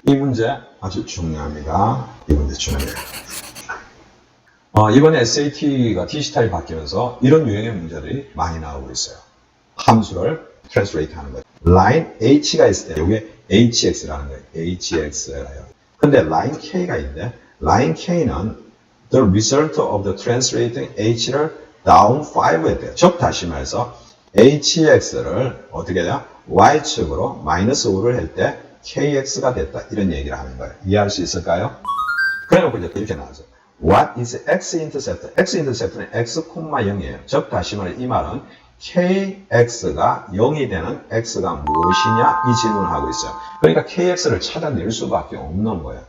이 문제 아주 중요합니다. 이 문제 중요해요. 이번에 SAT가 디지털이 바뀌면서 이런 유형의 문제들이 많이 나오고 있어요. 함수를 트랜스레이트 하는 거예요. 라인 H가 있을 때 이게 HX라는 거예요. HX예요. 근데 라인 K가 있는데 라인 K는 the result of the translating H를 down 5 했대요. 즉 다시 말해서 HX를 어떻게 해야 Y축으로 마이너스 5를 할 때 KX가 됐다. 이런 얘기를 하는 거예요. 이해할 수 있을까요? 그래놓고 이제 이렇게 나와서 What is X-intercept? X-intercept는 X, 0이에요. 즉 다시 말해 이 말은 KX가 0이 되는 X가 무엇이냐 이 질문을 하고 있어요. 그러니까 KX를 찾아낼 수밖에 없는 거예요.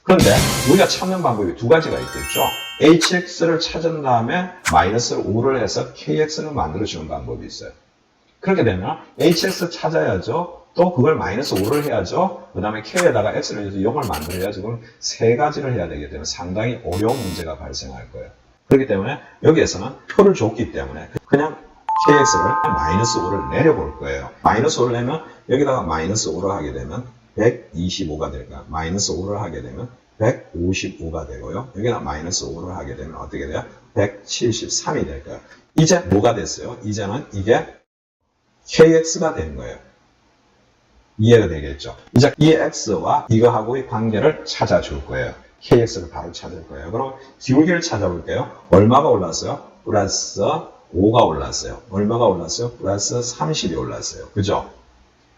그런데 우리가 찾는 방법이 두 가지가 있겠죠. HX를 찾은 다음에 마이너스 5를 해서 KX를 만들어주는 방법이 있어요. 그렇게 되면 HX 찾아야죠. 또 그걸 마이너스 5를 해야죠. 그 다음에 K에다가 X를 해서 0을 만들어야죠. 그럼 세 가지를 해야 되기 때문에 상당히 어려운 문제가 발생할 거예요. 그렇기 때문에 여기에서는 표를 줬기 때문에 그냥 KX를 마이너스 5를 내려볼 거예요. 마이너스 5를 내면 여기다가 마이너스 5를 하게 되면 125가 될까요? 마이너스 5를 하게 되면 155가 되고요. 여기다 마이너스 5를 하게 되면 어떻게 돼요? 173이 될까요? 이제 뭐가 됐어요? 이제는 이게 KX가 된 거예요. 이해가 되겠죠? 이제 이 X와 이거하고의 관계를 찾아줄 거예요. KX를 바로 찾을 거예요. 그럼 기울기를 찾아볼게요. 얼마가 올랐어요? 플러스 5가 올랐어요. 얼마가 올랐어요? 플러스 30이 올랐어요. 그죠?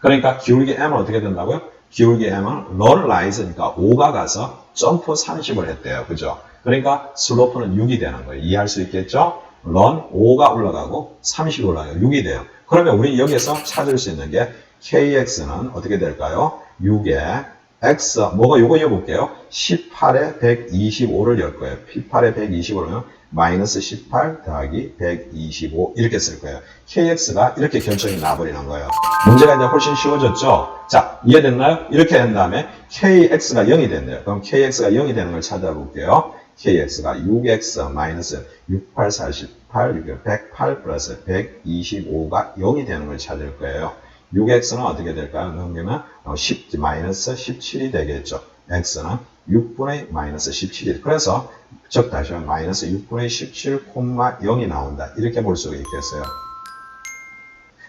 그러니까 기울기 M은 어떻게 된다고요? 기울기 M은 런 라이즈니까 5가 가서 점프 30을 했대요. 그죠? 그러니까 슬로프는 6이 되는 거예요. 이해할 수 있겠죠? 런 5가 올라가고 30이 올라가요. 6이 돼요. 그러면 우리 여기서 찾을 수 있는 게 KX는 어떻게 될까요? 6에 X, 뭐가 요거 이어볼게요. 18에 125를 열 거예요. 18에 125를 마이너스 18 더하기 125 이렇게 쓸 거예요. KX가 이렇게 결정이 나버리는 거예요. 문제가 이제 훨씬 쉬워졌죠? 자, 이해됐나요? 이렇게 한 다음에 KX가 0이 된대요. 그럼 KX가 0이 되는 걸 찾아볼게요. KX가 6X 마이너스 68, 48, 108 플러스 125가 0이 되는 걸 찾을 거예요. 6x는 어떻게 될까요? 넘기면 10 마이너스 17이 되겠죠. x는 6분의 마이너스 17이 그래서 즉 다시 말해 마이너스 6분의 17,0이 나온다. 이렇게 볼 수 있겠어요.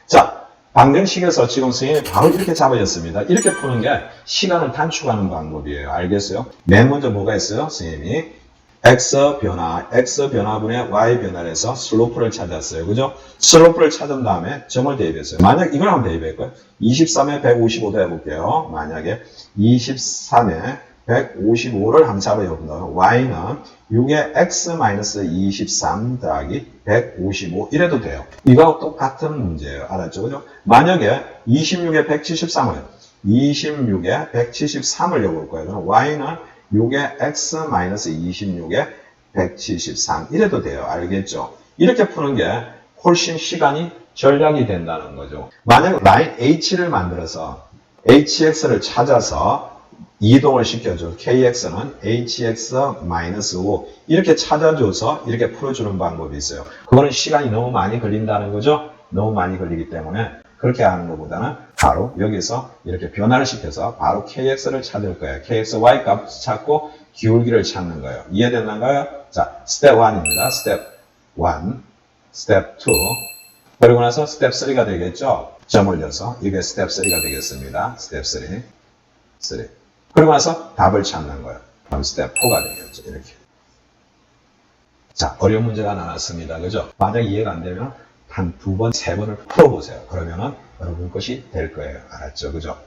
자, 방정식에서 지금 선생님이 바로 이렇게 잡아졌습니다. 이렇게 푸는 게 시간을 단축하는 방법이에요. 알겠어요? 맨 먼저 뭐가 있어요? 선생님이 x 변화분의 y 변화를 해서 슬로프를 찾았어요. 그죠? 슬로프를 찾은 다음에 점을 대입했어요. 만약 이걸 한번 대입할까요? 23에 155도 해볼게요. 만약에 23에 155를 한번 잡아본다면 y는 6에 x-23 더하기 155 이래도 돼요. 이거하고 똑같은 문제예요. 알았죠? 그죠? 만약에 26에 173을 26에 173을 여볼 거예요. 그럼 y는 6에 x-26에 173 이래도 돼요. 알겠죠? 이렇게 푸는 게 훨씬 시간이 절약이 된다는 거죠. 만약 라인 H를 만들어서 HX를 찾아서 이동을 시켜줘. KX는 HX-5 이렇게 찾아줘서 이렇게 풀어주는 방법이 있어요. 그거는 시간이 너무 많이 걸린다는 거죠. 너무 많이 걸리기 때문에 그렇게 하는 것보다는 바로 여기서 이렇게 변화를 시켜서 바로 KX를 찾을 거예요. KX, Y 값 찾고 기울기를 찾는 거예요. 이해됐나요? 자, 스텝 1입니다. 스텝 1, 스텝 2, 그리고 나서 스텝 3가 되겠죠? 점 올려서 이게 스텝 3가 되겠습니다. 스텝 3. 그리고 나서 답을 찾는 거예요. 그럼 스텝 4가 되겠죠. 이렇게. 자, 어려운 문제가 나왔습니다. 그죠? 만약 이해가 안 되면 한 2번, 3번을 풀어보세요. 그러면은 여러분 것이 될 거예요. 알았죠? 그죠?